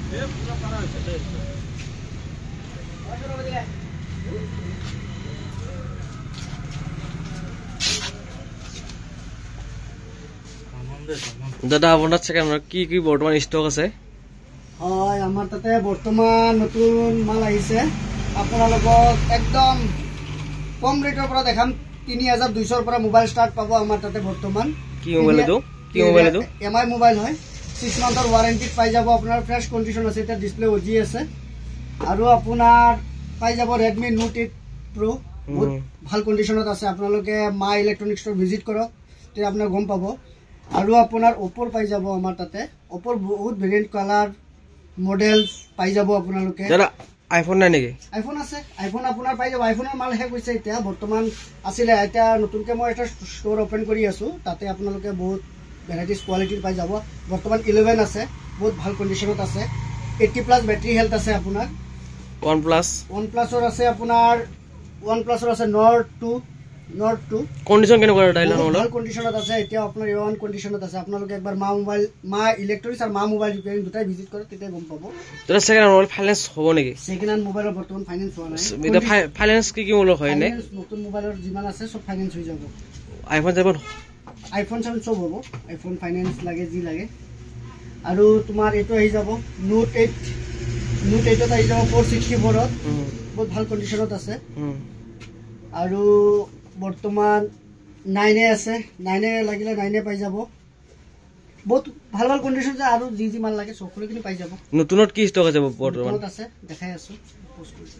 দাদা আপোনাৰ সেকেন্ড কি কি বৰ্তমান ষ্টক আছে? হয়, আমাৰ তাতে বৰ্তমান নতুন মাল আহিছে। আপোনালোকক একদম কম ৰেটৰ পৰা দেখাম। 3200 পৰা মোবাইল ষ্টাৰ্ট পাব আমাৰ তাতে বৰ্তমান। কি মোবাইল এটো? কি মোবাইল এটো? এমআই মোবাইল হয়। 6 মান্থৰ ওয়াৰেন্টি পাই যাব। আপোনাৰ ফ্ৰেছ কন্ডিশন আছে, এটা ডিসপ্লে ওজি আছে। আৰু আপোনাৰ পাই যাব Redmi Note 8 Pro, বহুত ভাল কন্ডিশনত আছে। আপোনালোকে মা ইলেক্ট্ৰনিক ষ্টৰ ভিজিট কৰক, তে আপোনাৰ গম পাব। আৰু আপোনাৰ Oppo পাই যাব আমাৰ তাতে। Oppo বহুত ভেৰিয়েন্ট কালাৰ মডেল পাই যাব আপোনালোকে। দাদা আইফোন নাই নেকি? আইফোন আছে। আইফোন আপোনাৰ পাই যাব। আইফোনৰ মাল শেষ হৈছে এতিয়া বৰ্তমান আছিলে। এতিয়া নতুনকে মই এটা ষ্টৰ ওপেন কৰি আছো, তাতে আপোনালোকে বহুত ভেৰাইটিজ কোৱালিটিৰ পাই যাব। বৰ্তমান 11 আছে, বহুত ভাল কন্ডিশনত আছে। 80+ বেটাৰি হেলথ আছে আপোনাৰ। OnePlus আছে আপোনাৰ OnePlus আছে Nord 2 কন্ডিশন কেনেকুৱা ডাইল ভাল কন্ডিশনত আছে। এতিয়া আপোনাৰ A1 কন্ডিশনত আছে। আপোনালোকে একবাৰ মা ইলেক্ট্ৰনিক্স আৰু মা মোবাইল ৰিপেয়াৰিং দুটাই ভিজিট কৰক, তেতিয়া গম পাব। দাদা সেকেন্ড মোবাইল ফাইনেন্স হ'ব নেকি? সেকেন্ড হ্যান্ড মোবাইলৰ বৰ্তমান ফাইনেন্স হোৱা নাই। এটা ফাইনেন্স কি মূলক হয় নে? নতুন মোবাইলৰ যিমান আছে সব ফাইনেন্স হৈ যাব। আইফোন 7 সব হ'ব। আইফোন ফাইনেন্স লাগে যি লাগে। আৰু তোমাৰ এটো আহি যাব Note 8 আহি যাব 464 ত। বহুত ভাল কন্ডিশনত আছে। আৰু বৰ্তমান 9 আছে। 9 লাগিলে 9 পাই যাব। বহুত ভাল ভাল কন্ডিশন আছে। আৰু যি মাল লাগে সকলোখিনি পাই যাব। নতুনত কি ষ্টক আছে বৰ্তমান? আছে, দেখাই আছো, পোষ্ট কৰিছো।